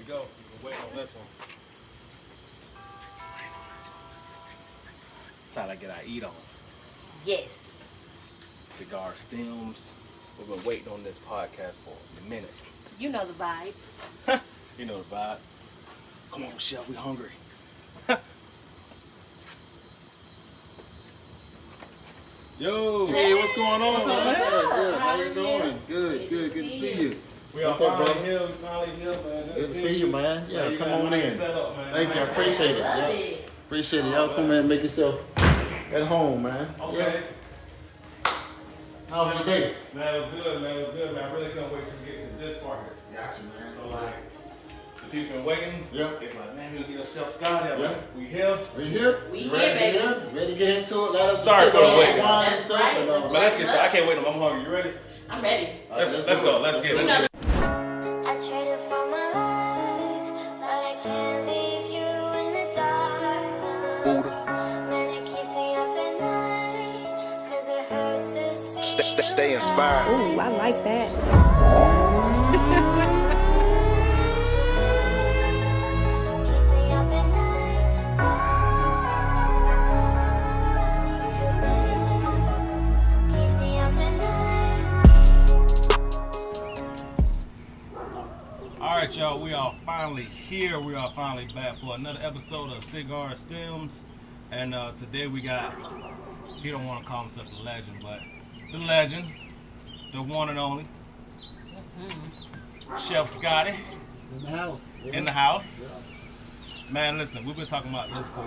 go. We're waiting on this one. That's how I get our eat on. Yes. Cigar stems. We've been waiting on this podcast for a minute. You know the vibes. You know the vibes. Come on, Chef, we hungry. Yo! Hey, what's going on? What's up, man? Good. How How are you doing? you? Good to see you. We are What's up, finally brother? here. We finally here, man. Good to see you, man. Yeah, you come got a on nice in. setup, man. Thank you. I Nice appreciate it. Love Yeah. it. Appreciate it. Y'all come in and make yourself at home, man. Okay. How was your day? Man, it was good, man. It was good, man. I really couldn't wait to get to this part here. Gotcha, man. So, like, the people been waiting. Yeah. It's like, man, we'll get a Chef Scottie. Yeah. We here. We here? We You here, ready to baby. get in? Ready to get into it? Let us Sorry sit for the down, wait. wine and That's stuff, right. and, But let's get started. I can't wait. I'm hungry. You ready? I'm ready. Let's do go. it. Let's get it. You Let's know, get it. I traded for my life, but I can't leave you in the dark. Man, it keeps me up at night, 'cause it hurts to see. Stay inspired. Ooh, I like that. Keeps me up at night. Keeps me up at night. All right, y'all. We are finally here. We are finally back for another episode of Cigar Stems. And today we got, he don't want to call himself the legend, but the legend, the one and only, Chef Scottie in the house. in the house. Yeah. Man, listen, we've been talking about this for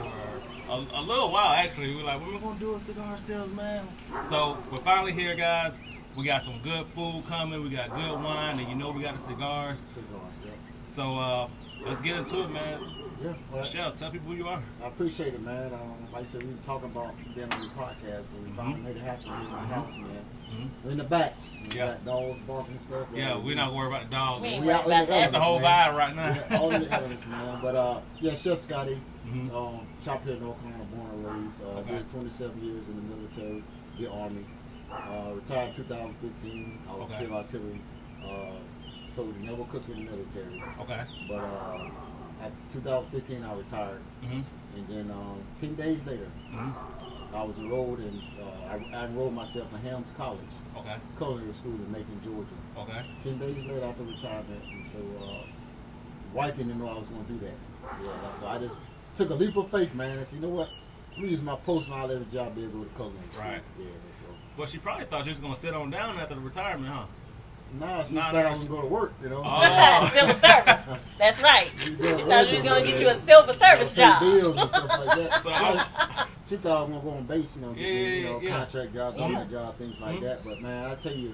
a little while, actually. We're like, when we going to do a Cigar Stems, man? So we're finally here, guys. We got some good food coming. We got good wine, and you know we got the cigars. Cigar, yeah. So let's get into it, man. Yeah, well, Chef, tell people who you are. I appreciate it, man. Like I said, we were talking about being on the podcast, so we finally made it happen here in the house, man. Mhm. In the back. Yeah. Got dogs barking and stuff. Yeah, we're not worried about the dogs. We ain't We worried out in about the that. That's the whole man. vibe right now. Yeah, all in the elements, man. But yeah, Chef Scottie, Mhm. shop here in North Carolina, born and raised. Okay. Did 27 years in the military, the Army. Retired in 2015. I was Okay. field artillery. So never cooked in the military. Okay. But at 2015, I retired. Mhm. And then 10 days later, Mhm. I was enrolled in, I enrolled myself in Helms College, Okay. culinary school in Macon, Georgia. Okay. 10 days later after retirement, and so wife didn't know I was going to do that. Yeah, so I just took a leap of faith, man, and said, you know what? Let me use my post and I'll have a job be able to culinary school. Right. Yeah, so. Well, she probably thought she was gonna sit on down after the retirement, huh? Nah, she Nah, thought nah, I was going to work, you know. Oh. Civil service. That's right. She She doing thought she was overtime, gonna get man. you a civil service Pay job. bills and stuff like that. So I- She thought I was gonna go on base, you know, get me, you know, Yeah. contract job, government job, things like Mhm. that. But man, I tell you,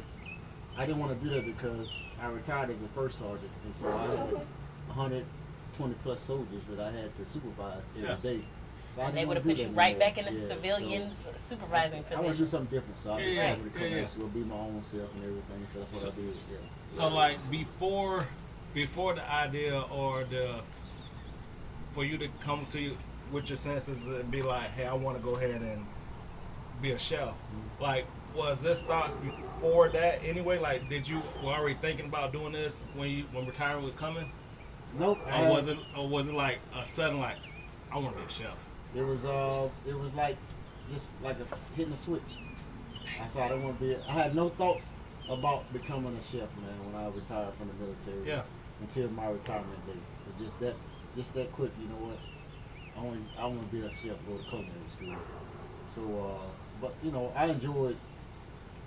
I didn't want to do that because I retired as a first sergeant, and so I had 120 plus soldiers that I had to supervise every Yeah. day. So I And they didn't would have wanna put do you that right anymore. back in the Yeah, civilians so supervising I want to do position. something different, so I Yeah, decided to come yeah, in yeah. school, be my own self and everything. So that's what I did. Yeah. So like before the idea or for you to come to you with your senses and be like, hey, I want to go ahead and be a chef. Like, was this thoughts before that anyway? Like, did you were already thinking about doing this when retirement was coming, Nope. or was it like a sudden like, I want to be a chef? It was like just like hitting a switch. I said I don't want to be. I had no thoughts about becoming a chef, man, when I retired from the military. Yeah. Until my retirement day. It just that quick. You know what? I want to be a chef, go to culinary school. So, but you know, I enjoyed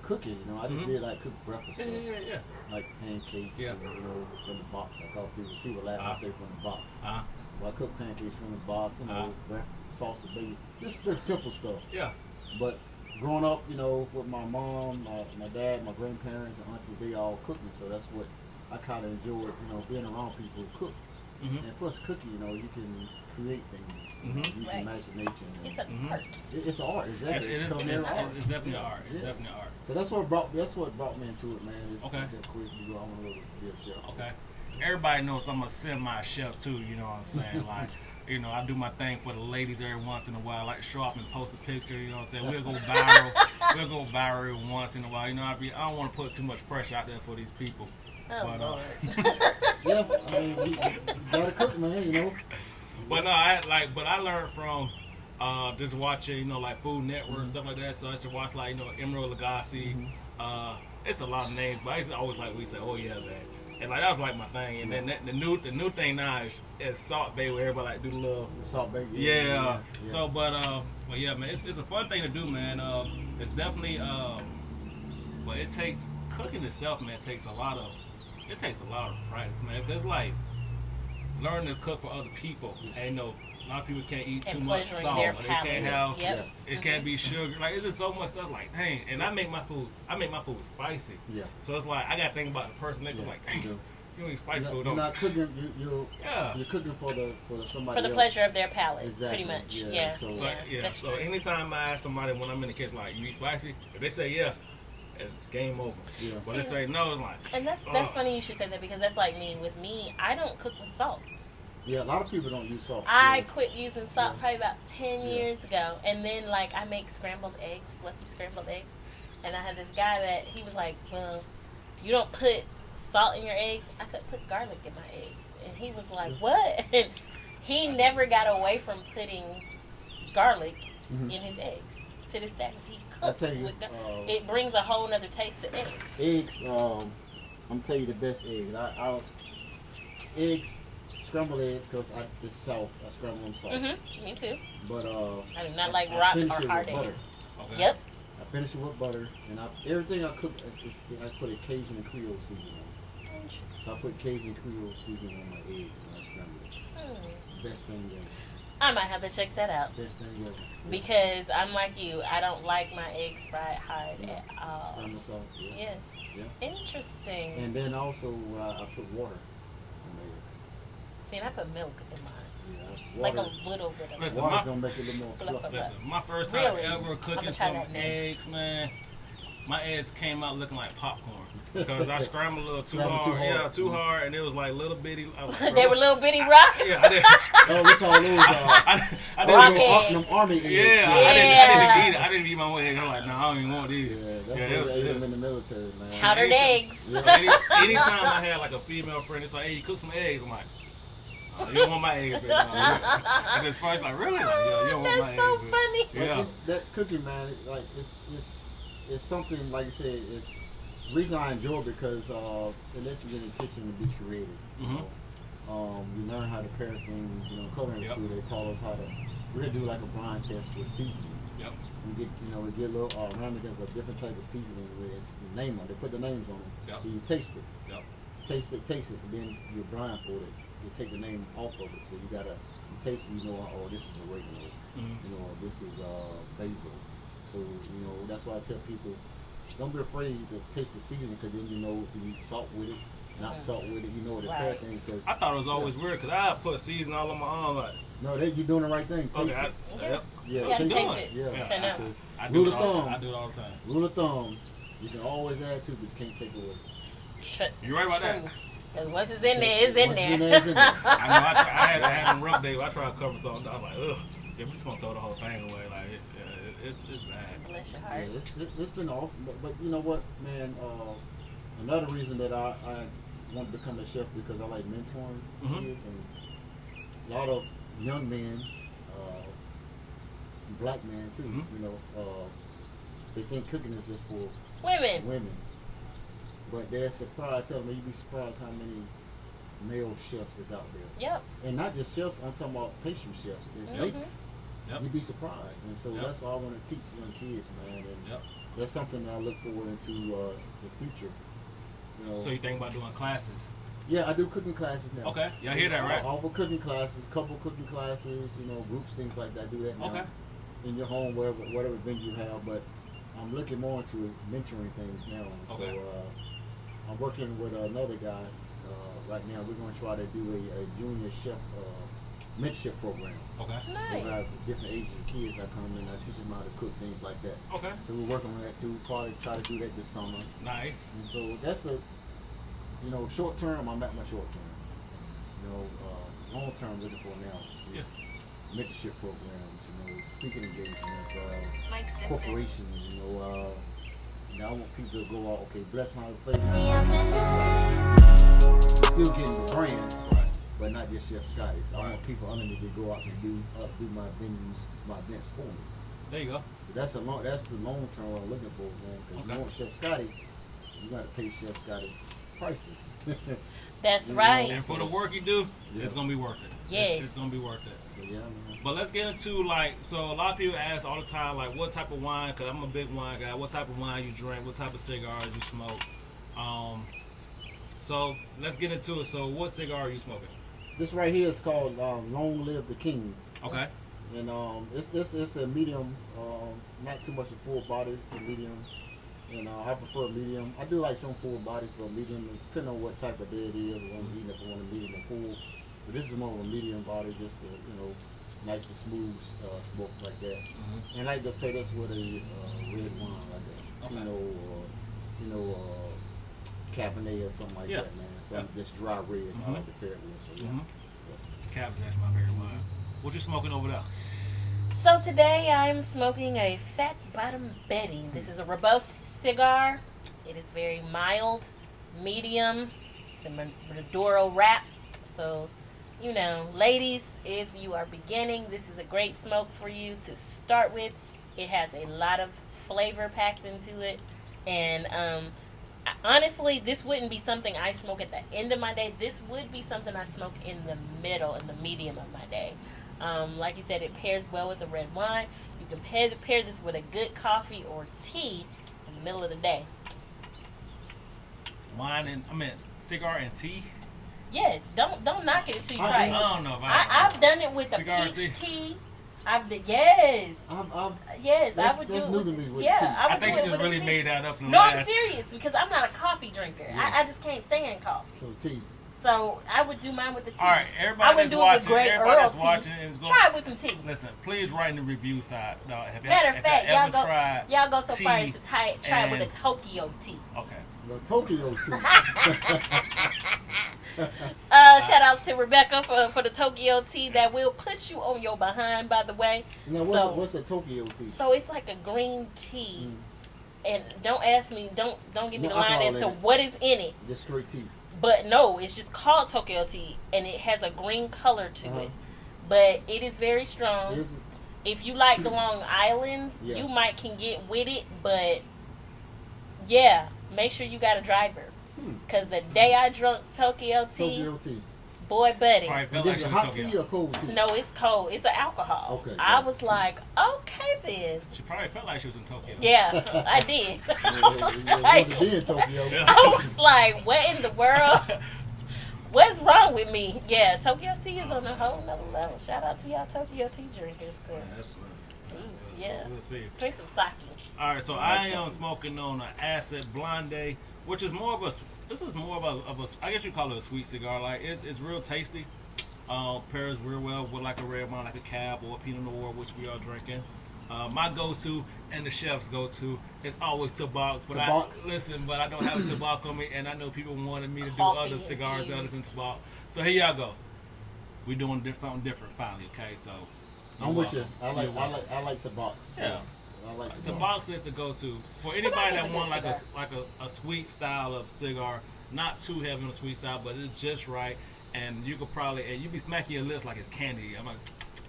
cooking. You know, I just Mhm. did like cook breakfast Yeah, stuff, yeah, yeah. like pancakes. Yeah. And, you know, from the box. I call people laugh when I say from the box. Uh-huh. Well, I cook pancakes from the box. You know, breakfast, salsa, bacon, just the simple stuff. Yeah. But growing up, you know, with my mom, my dad, my grandparents, and aunties, they all cooked me. So that's what I kind of enjoyed, you know, being around people who cook. Mhm. And plus, cooking, you know, you can create things, you know, Mhm. use Right. imagination. And It's an Mhm. art. it's an art, exactly. It is. Culinary art. It's definitely art. It's Yeah. definitely art. So that's what brought me into it, man. It's Okay. that quick. You know, I want to be a chef. Okay. Everybody knows I'm a semi-chef too, you know what I'm saying? Like, you know, I do my thing for the ladies every once in a while. I like to show up and post a picture, you know what I'm saying? We'll go viral. We'll go viral every once in a while. You know, I don't want to put too much pressure out there for these people. Oh, But, Lord. Yeah, I mean, you man. You know. But no, but I learned from just watching, you know, like Food Network stuff like that. So I used to watch like, you know, Emeril Lagasse. It's a lot of names, but I used to always like we say, oh yeah, man. And like that was like my thing. And then the new thing now is Salt Bae, where everybody like do the little Salt Bae. yeah. So but yeah, man, it's a fun thing to do, man. It's definitely but it takes cooking itself, man. Takes a lot of practice, man. Because like learning to cook for other people, and you know, a lot of people can't eat too much salt, or they can't have it can't be sugar. Like it's just so much stuff. Like dang, and I make my food spicy. Yeah. So it's like I gotta think about the person next. I'm like, dang, you eat spicy food. You're not cooking. You're cooking for somebody for the else. pleasure of their palate, Exactly. pretty much. Yeah. Yeah. So anytime I ask somebody when I'm in the kitchen, like, you eat spicy? If they say yeah, it's game over. Yeah. But they say no, it's like. And that's funny you should say that, because that's like me. With me, I don't cook with salt. Yeah, a lot of people don't use salt. I quit using salt probably about 10 years ago. And then, like, I make scrambled eggs, fluffy scrambled eggs. And I had this guy that, he was like, well, you don't put salt in your eggs? I could put garlic in my eggs. And he was like, what? And he never got away from putting garlic in his eggs. To this day, he cooks with it brings a whole nother taste to eggs. Eggs, I'm telling you the best eggs. Eggs, scrambled eggs, because it's soft. I scramble them soft. Me too. But I do not like rock or hard eggs. Okay. Yep. I finish it with butter, and everything I cook, I put a Cajun and Creole seasoning on. Interesting. So I put Cajun Creole seasoning on my eggs when I scramble it. Best thing ever. I might have to check that out. Best thing ever. Because I'm like you, I don't like my eggs fried hard at all. Scramble salt. Yeah. Yes. Yeah. Interesting. And then also I put water on my eggs. See, and I put milk in mine. Yeah, like a little bit of listen, water's gonna make it a little more fluffy. Listen, my first time ever cooking some eggs, man, my eggs came out looking like popcorn. Because I scrambled a little too hard. Yeah, too hard, and it was like little bitty. Like, they were little bitty rocks. Yeah, I did. Oh, look all those. I didn't them army eggs. Yeah, I didn't eat it. I didn't eat my own eggs. I'm like, no, I don't even want these. Yeah, that's what they ate them in the military, man. Powdered eggs. Yeah. Anytime I had like a female friend, it's like, hey, you cook some eggs. I'm like, oh, you don't want my eggs, baby. And it's first like, really? Like, yeah, you don't want my eggs. That's so funny. Yeah. That cooking, man, like it's something, like you said, it's the reason I enjoy it because it lets me get in the kitchen and be creative. You know? We learn how to pair things. You know, culinary school they taught us how to. We're gonna do like a blind test with seasoning. Yep. We get a little ramekins of different type of seasoning where it's name on. They put the names on it, so you taste it. Yep. Taste it, and then you're blindfolded. You take the name off of it, so you taste it. You know, oh, this is oregano. You know, this is basil. So you know, that's why I tell people, don't be afraid to taste the seasoning, because then you know if you need salt with it, not salt with it. You know the pair things. Cause I thought it was always weird because I put seasoning all on my arm. Like, no, you're doing the right thing. Taste it. Yeah, taste it. Yeah. I do it all the time. Rule of thumb: you can always add to, but you can't take away. You're right about that. Because once it's in there, it's in there. It's in there. I know. I had them rough days. I tried to cover something. I was like, ugh, we're just gonna throw the whole thing away. Like, it's bad. Bless your heart. Yeah, it's been awesome, but you know what, man? Another reason that I want to become a chef because I like mentoring kids, and a lot of young men, black men too. You know, they think cooking is just for women. But they're surprised. Tell me, you'd be surprised how many male chefs is out there. Yep. And not just chefs. I'm talking about pastry chefs. They're bakers. Yep. You'd be surprised, and so that's why I want to teach young kids, man. And that's something that I look forward into the future. You know, so you think about doing classes? Yeah, I do cooking classes now. Okay, y'all hear that, right? I offer cooking classes, couple cooking classes, you know, groups, things like that. I do that now. Okay. In your home, whatever venue you have, but I'm looking more into mentoring things now. Okay. So I'm working with another guy right now. We're going to try to do a junior chef mentorship program. Okay. Nice. We have different ages of kids that come in. I teach them how to cook, things like that. Okay. So we're working on that too. Probably try to do that this summer. Nice. And so that's the, you know, short term. I'm at my short term. You know, long term looking for now is mentorship programs. You know, speaking engagements, corporations. You know, I want people to go out. Okay, bless on the face. Still getting the brand. Right. but not just Chef Scottie. So I want people under me to go out and do my venues, my events for me. There you go. But that's the long term what I'm looking for, man. Because you want Chef Scottie, you got to pay Chef Scottie prices. That's right. And for the work you do, it's gonna be worth it. Yes. It's gonna be worth it. So yeah, man. But let's get into so a lot of people ask all the time what type of wine, because I'm a big wine guy, what type of wine you drink, what type of cigars you smoke. So let's get into it. So what cigar are you smoking? This right here is called Long Live the King. Okay. And it's a medium, not too much a full body, it's a medium. And I prefer medium. I do like some full bodies, but medium, depending on what type of day it is, what I'm eating, if I want a medium or full. But this is more of a medium body, just nice and smooth smoke like that. Mm-hmm. And I like to pair this with a red wine like that. Okay. Cabernet or something like that, man. So just dry red, I like to pair it with. So, Cabernet's my favorite wine. What you smoking over there? So today I'm smoking a Fat Bottom Betty. This is a robust cigar. It is very mild, medium. It's a Maduro wrap. So, ladies, if you are beginning, this is a great smoke for you to start with. It has a lot of flavor packed into it. And honestly, this wouldn't be something I smoke at the end of my day. This would be something I smoke in the middle, in the medium of my day. Like you said, it pairs well with the red wine. You can pair this with a good coffee or tea in the middle of the day. Cigar and tea? Yes, don't knock it until you try it. I don't know. I've done it with a peach tea. Yes. I would do it. That's new to me. With tea. I think she just really made that up. I'm serious because I'm not a coffee drinker. Yeah. I just can't stand coffee. So tea. So I would do mine with the tea. All right, everybody that's watching is going. Try it with some tea. Listen, please write in the review side. Matter of fact, y'all go so far as to try it with a Tokyo tea. Okay. The Tokyo tea. Shout outs to Rebecca for the Tokyo tea that will put you on your behind, by the way. Now, what's a Tokyo tea? So it's like a green tea. And don't ask me, don't give me the line as to what is in it. Just straight tea. But no, it's just called Tokyo tea, and it has a green color to it. But it is very strong. If you like the Long Islands, you can get with it. But yeah, make sure you got a driver. Because the day I drunk Tokyo tea, boy, buddy. Is it hot tea or cold tea? No, it's cold. It's an alcohol. Okay. I was like, okay then. She probably felt like she was in Tokyo. Yeah, I did. I was like, what in the world? What's wrong with me? Yeah, Tokyo tea is on a whole nother level. Shout out to y'all Tokyo tea drinkers. We'll see. Drink some sake. All right, so I am smoking on an Acid Blonde, which is more of a. This is more of a. I guess you call it a sweet cigar. Like it's real tasty. Pairs real well with like a red wine, like a Cab or a Pinot Noir, which we are drinking. My go-to and the chef's go-to is always Tabac. But I don't have a Tabac on me, and I know people wanted me to do other cigars other than Tabac. So here y'all go. We're doing something different finally. Okay, so I'm with you. I like Tabac. Yeah. I like Tabac is the go-to for anybody that want like a sweet style of cigar, not too heavy on the sweet side, but it's just right, and you could probably you be smacking your lips like it's candy. I'm like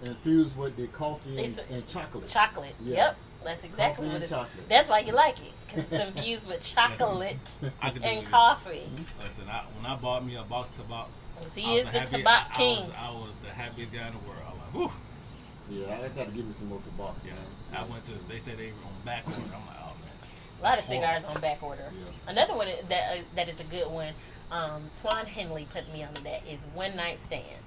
infused with the coffee and chocolate. Chocolate. Yeah. Yep, that's exactly what it is. Chocolate. That's why you like it, because it's infused with chocolate and coffee. Listen, when I bought me a box of Tabacs, he is the Tabac king. I was the happiest guy in the world. I was like, whew. Yeah, I got to give me some more Tabacs. Yeah, I went to. They said they were on back order. I'm like, oh man. A lot of cigars on back order. Yeah. Another one that is a good one. Twan Henley put me on that is One Night Stand.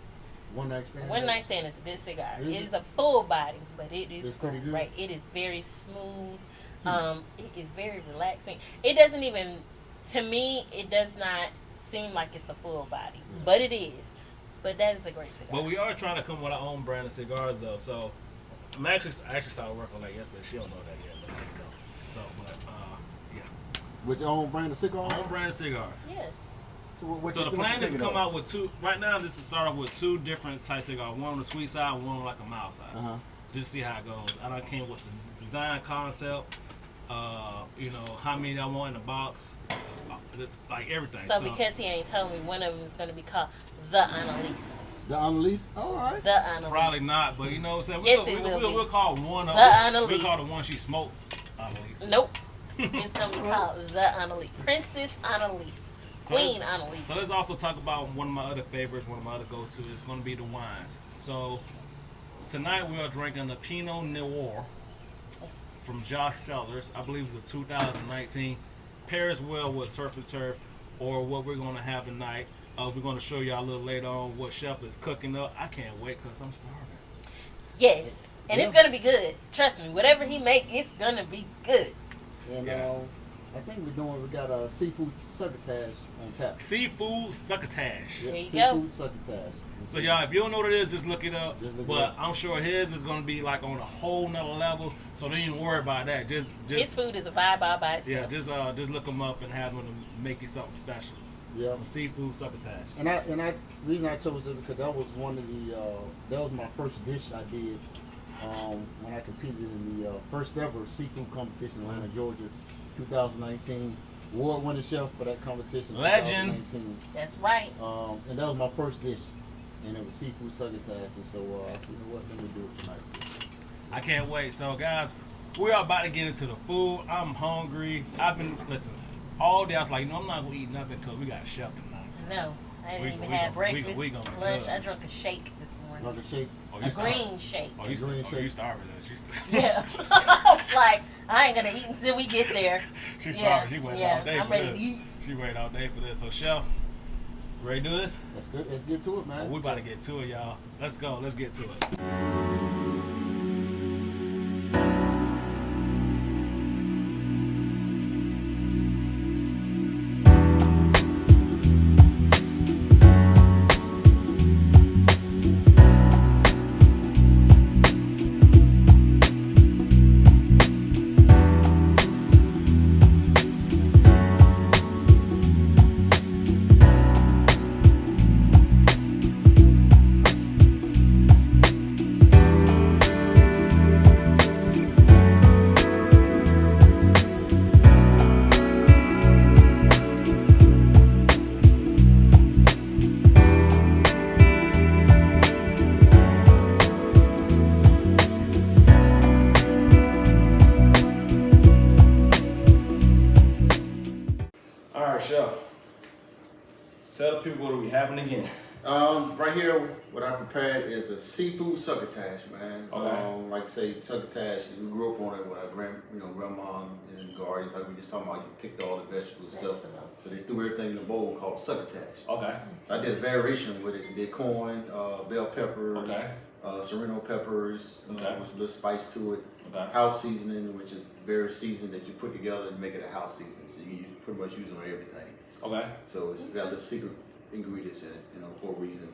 One Night Stand. One Night Stand is a good cigar. It is a full body, but it is pretty good. Right. It is very smooth. It is very relaxing. It doesn't even, to me, it does not seem like it's a full body, but it is. But that is a great cigar. But we are trying to come with our own brand of cigars, though. So I actually started working on that yesterday. She don't know that yet, but I know. So, yeah. With your own brand of cigars? Own brand of cigars. Yes. So the plan is to come out with two. Right now, this is start off with two different type cigars. One on the sweet side, one on like a mild side. Just see how it goes. I done came with the design concept. How many I want in the box, like everything. So because he ain't told me, one of them is going to be called the Annalise. The Annalise? All right. The Annalise. Probably not, but you know what I'm saying? Yes, it will be. We'll call one of The Annalise. We'll call the one she smokes Annalise. Nope. It's going to be called the Annalise. Princess Annalise. Queen Annalise. So let's also talk about one of my other favorites, one of my other go-to. It's going to be the wines. So tonight we are drinking the Pinot Noir from Josh Cellars. I believe it's a 2019. Pairs well with Surf and Turf, or what we're going to have tonight. We're going to show y'all a little later on what Chef is cooking up. I can't wait because I'm starving. Yes. And it's going to be good. Trust me. Whatever he make, it's going to be good. And I think we got a seafood succotash on tap. Seafood succotash. There you seafood succotash. So y'all, if you don't know what it is, just look it up. Look but it up. I'm sure his is gonna be like on a whole nother level. So don't even worry about that. Just His food is a vibe all by itself. yeah, just look him up and have him to make you something special. Yeah. Some seafood succotash. And the reason I chose it because that was one of the that was my first dish I did when I competed in the first ever seafood competition in Atlanta, Georgia, 2019. Award-winning chef for that competition. Legend. 2019. That's right. And that was my first dish, and it was seafood succotash. And so I said, you know what, let me do it tonight. I can't wait. So guys, we're about to get into the food. I'm hungry. I've been all day. I was like, no, I'm not gonna eat nothing because we got a chef tonight. So. No, I didn't We even have gonna- breakfast, we gonna be lunch. good. I drank a shake this morning. Like a shake. Oh, A you starving? green shake. Oh, you Green shake. starving? Yeah. I was like, I ain't gonna eat until we get there. She's Yeah, starving. She waiting yeah, all day I'm for ready this. to eat. She waited all day for this. So chef, ready to do this? That's good. Let's get to it, man. Oh, we about to get to it, y'all. Let's go. Let's get to it. All right, chef. Tell the people what we having again. Right here, what I prepared is a seafood succotash, man. Okay. Like I say, succotash. We grew up on it with our grandma and the garden. Like we just talking about, you picked all the vegetables and stuff. So they threw everything in a bowl called succotash. Okay. So I did a variation with it. Did corn, bell peppers, Okay. serrano peppers, Okay. with a little spice to it. Okay. House seasoning, which is very seasoned that you put together and make it a house seasoning. So you can pretty much use it on everything. Okay. So it's got the secret ingredients in it, for a reason.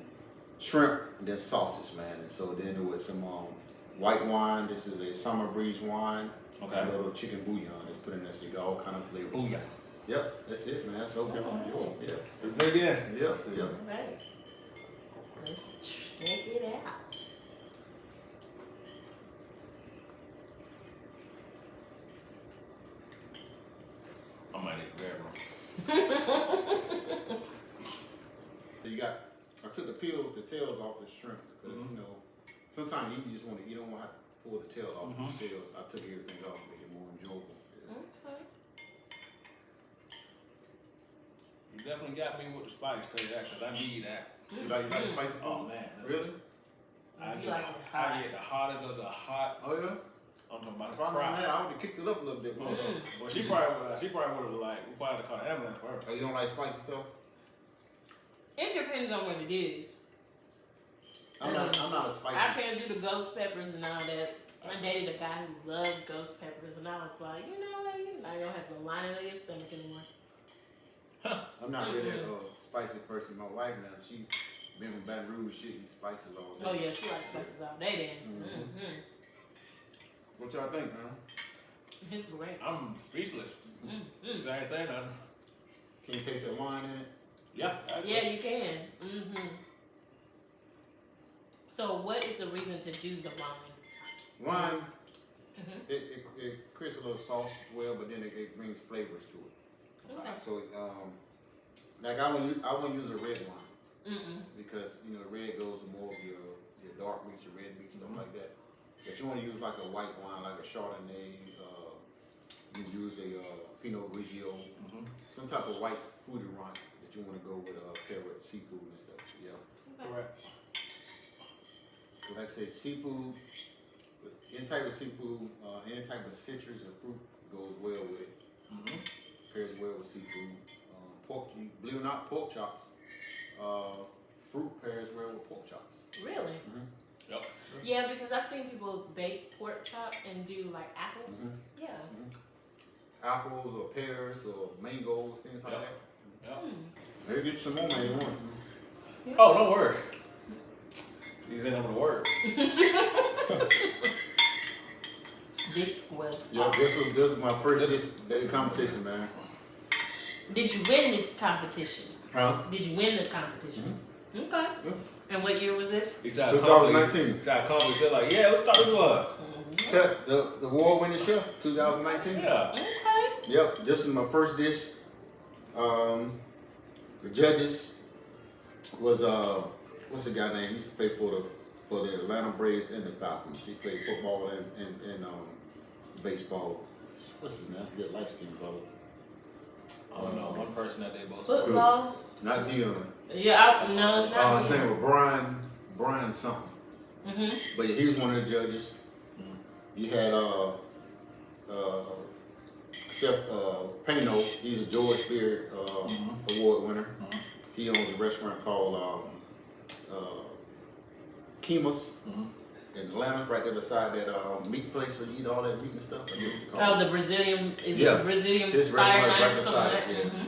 Shrimp and then sausage, man. And so then with some white wine. This is a summer breeze wine. Okay. A little chicken bouillon. Let's put in there so you got all kind of flavors. Bouillon. Yep, that's it, man. That's okay. Yeah. Let's do it again. Yes. Yep. Right. Let's check it out. I might need a bedroom. So you got, I took the tails off the shrimp because, sometimes you just want to, you don't want to pull the tail off the shells. I took everything off to make it more enjoyable. Yeah. Okay. You definitely got me with the spice, tell you that, because I need that. You like spicy food? Oh, man. Really? I You get, like it I hot. get the hottest of the hot. Oh, yeah? I'm talking about If the I know crowd. that, I would have kicked it up a little bit more. Well, she probably would have like, we probably had to call an ambulance for her. Oh, you don't like spicy stuff? It depends on what it is. I'm not a spicy. I can't do the ghost peppers and all that. I dated a guy who loved ghost peppers, and I was like, you know what? You're not gonna have to line it on your stomach anymore. I'm not really a spicy person. My wife now, she been from Baton Rouge, she eats spices all day. Oh yeah, she likes spices all day then. What y'all think, man? It's great. I'm speechless. So I ain't saying nothing. Can you taste that wine in it? Yeah. Yeah, you can. So, what is the reason to do the wine? Wine, it creates a little sauce as well, but then it brings flavors to it. Okay. So, like I won't use a red wine. because you know red goes with more of your dark meats, your red meat, stuff like that. If you want to use like a white wine, like a Chardonnay, you use a Pinot Grigio, some type of white fruity wine that you want to go with pair with seafood and stuff. Yeah. Correct. So like I say, seafood, any type of seafood, any type of citrus or fruit goes well with it. Pairs well with seafood. Pork, believe it or not, pork chops. Fruit pairs well with pork chops. Really? Yep. Yeah, because I've seen people bake pork chop and do like apples. Yeah. Apples or pears or mangoes, things like that. Yep. Maybe get you some more, man. You want? Oh, don't worry. These ain't able to work. This was. Yeah, this was my first day competition, man. Did you win this competition? Huh? Did you win the competition? Okay. And what year was this? He said 2019. He said confident. Said like, yeah, let's start this one. The award-winning chef, 2019. Yeah. Okay. Yep, this is my first dish. The judges was what's the guy name? He used to play for the Atlanta Braves and the Falcons. He played football and baseball. What's his name? I forget, light skinned brother. I don't know. One person that they both. Football. Not Dion. Yeah, no, it's not. His name was Brian something. But yeah, he was one of the judges. You had Chef Pano. He's a George Beard award winner. He owns a restaurant called Kima's in Atlanta, right there beside that meat place where you eat all that meat and stuff. Oh, the Brazilian is it Brazilian His fire restaurant nice right or something beside like it. that? Yeah.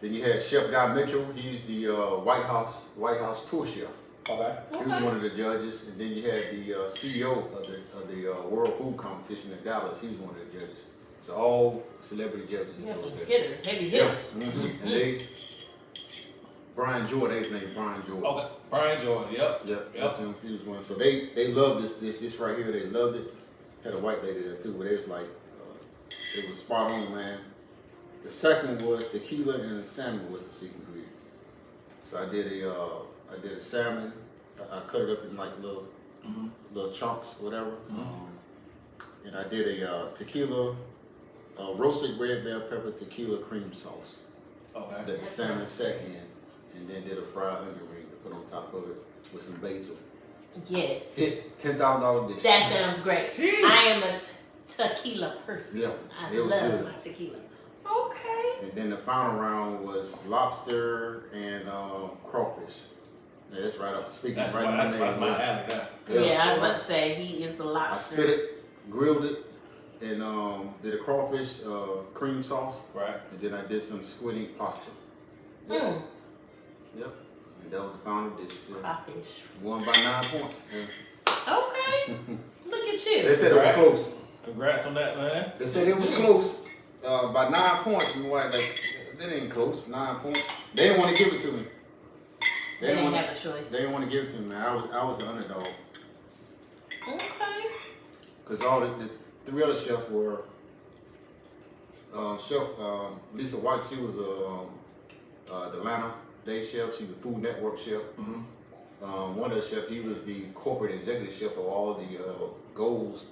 Then you had Chef Guy Mitchell. He's the White House tour chef. Okay. He was one of the judges, and then you had the CEO of the World Food Competition in Dallas. He was one of the judges. So all celebrity judges. Yeah, some there. heavy hitters. And they, Brian Jordan, his name Brian Jordan. Okay. Brian Jordan. Yep. Yep, that's him. He was one. So they loved this right here. They loved it. Had a white lady there too, but it was like it was spot on, man. The second was tequila and salmon was the secret ingredients. So I did a salmon. I cut it up in like little chunks, whatever. And I did a tequila, roasted red bell pepper tequila cream sauce. Okay. That the salmon sat in, and then did a fried onion ring to put on top of it with some basil. Yes. $10,000 dish. That sounds great. Jeez. I am a tequila person. Yeah, I it was love good. my tequila. Okay. And then the final round was lobster and crawfish. Yeah, that's right up. Speaking That's right my in alley. Yeah. Yeah, I was so about to say he is the I lobster. spit it, grilled it, and did a crawfish cream sauce. Right. And then I did some squid ink pasta. Mm. Yep. And that was the final dish. Yeah. Crawfish. Won by 9 points. Yeah. Okay. Look at They you. said it was close. Congrats on that, man. They said it was close. By 9 points. And like, that ain't close. 9 points. They didn't want to give it to me. They didn't have a choice. They didn't want to give it to me, man. I was the underdog. Okay. Because all the 3 other chefs were Chef Lisa White. She was the Atlanta day chef. She was a Food Network chef. One of the chefs, he was the corporate executive chef of all the Gold's,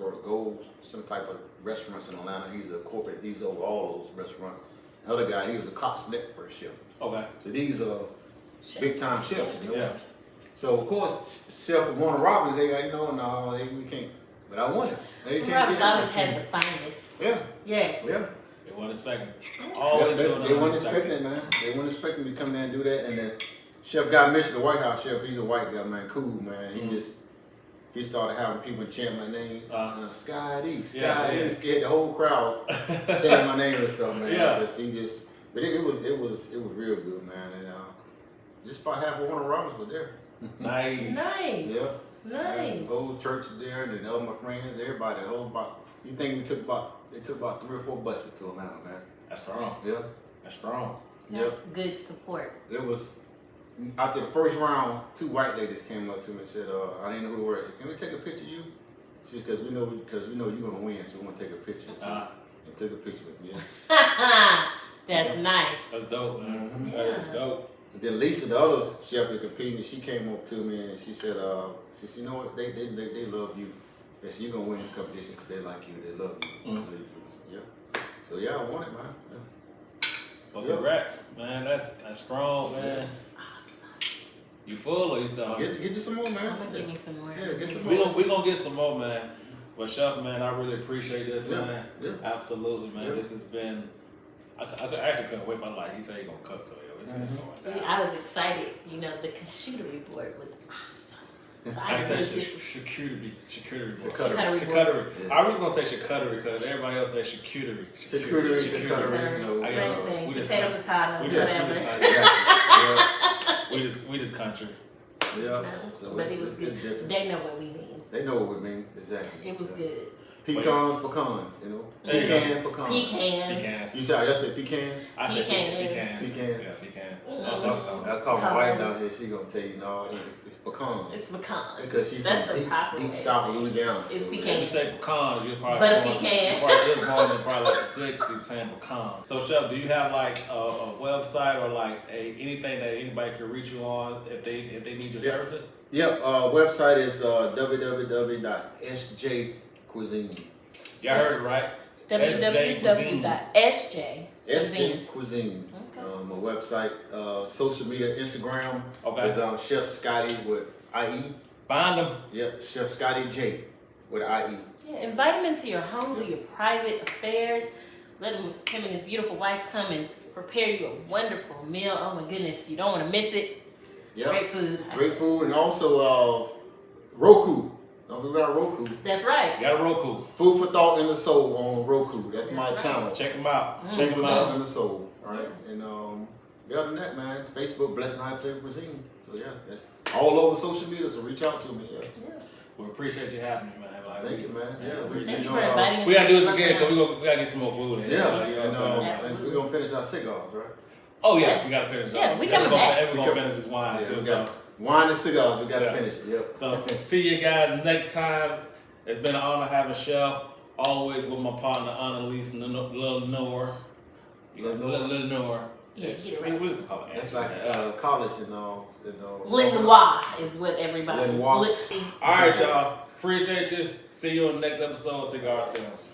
some type of restaurants in Atlanta. He's over all those restaurants. The other guy, he was a Cox Network chef. Okay. So these are big time chefs, you know. Yeah. So of course, Chef Warner Robbins, they like, no, we can't. But I won it. They can't Robbins get it. always has the finest. Yeah. Yes. Yeah. They weren't expecting. Yeah, Always doing they weren't expecting it, man. They weren't expecting me to come there and do that. And then Chef Guy Mitchell, the White House chef, he's a white guy, man, cool, man. He started having people chant my name, Scottie, Scottie, scared the whole crowd saying my name and stuff, man. Yeah. But it was real good, man. And just about half of Warner Robbins was there. Nice. Nice. Yeah. Nice. The whole church was there, and then all my friends, everybody, you think they took about 3 or 4 buses to Atlanta, man. That's strong. Yeah. That's strong. That's good support. It was, after the first round, 2 white ladies came up to me and said, I didn't know who they were. I said, can we take a picture of you? She said, because we know you're going to win, so we want to take a picture of you. And took a picture with me. Yeah. That's nice. That's dope, man. Mm-hmm. That is dope. Then Lisa, the other chef that competed, she came up to me and she said, you know what, they love you. They said, you're going to win this competition because they like you, they love you. Yeah. So yeah, I won it, man. Yeah. Well, congrats, man. That's strong, man. You full or you still hungry? Get you some more, man. I'm gonna give me some more. Yeah, get some more. We gonna get some more, man. But Chef, man, I really appreciate this, man. Yeah. Absolutely, man. Yeah. This has been. I actually couldn't wait my life. He said he gonna cook, so yo, it's going down. I was excited. You know, the charcuterie board was awesome. So I said did charcuterie. Charcuterie. Yeah. I was gonna say charcuterie because everybody else says charcuterie. Charcuterie. No, I guess Same thing. we just Potato, potato. we just whatever. country. Yeah. We just country. Yeah. No, So but it was it's good. different. They know what we mean. They know what we mean, exactly. It was good. Pecans, you know. There you go. Pecans. Pecans. You said, I said pecans? I said Pecans. pecans. Pecans. Yeah, pecans. Mm. That's all I call my wife down here, she gonna tell you, no, it's pecans. It's pecans. Because she's That's from the proper deep way. south of Louisiana. It's so, pecans. If you say pecans, you're probably But a born- pecan. You're probably just born in probably like the 60s saying pecans. So Chef, do you have like a website or like anything that anybody can reach you on if they need your services? Yep, website is www.sjcuisine. Y'all heard it right? www.sj Cuisine. Okay. My website, social media, Instagram Okay. is Chef Scottie with IE. Find them. Yep, Chef Scottie J with IE. Yeah, invite him into your home, your private affairs. Let him and his beautiful wife come and prepare you a wonderful meal. Oh my goodness, you don't want to miss it. Yep. Great food. Great food, and also Roku. Don't forget about Roku. That's right. Got a Roku. Food for Thought and the Soul on Roku. That's my That's right. channel. Check them out. Mm. Check Food them for Thought out. and the Soul. All right, and other than that, man, Facebook, Blessed Night Flavor Cuisine. So yeah, that's all over social media. So reach out to me. Yeah. We appreciate you having me, man. Like, Thank you, man. Yeah, we Thank you know, for inviting us. We gotta do this to again come because we gotta get some more food in. Yeah, You know what I'm and, saying? and we're gonna finish our cigars, right? Oh yeah, we gotta finish. Yeah, ours. we And coming back. And we're gonna finish this wine Yeah, too. we So. got wine and cigars. We gotta Yeah. finish it. Yep. So see you guys next time. It's been an honor having Chef. Always with my partner Annalise Lenore. Lenore. Yeah, get it What right. is it called? That's like college and all. Lenoir is what everybody. Lenoir. All right, y'all. Appreciate you. See you on the next episode of Cigar Stems.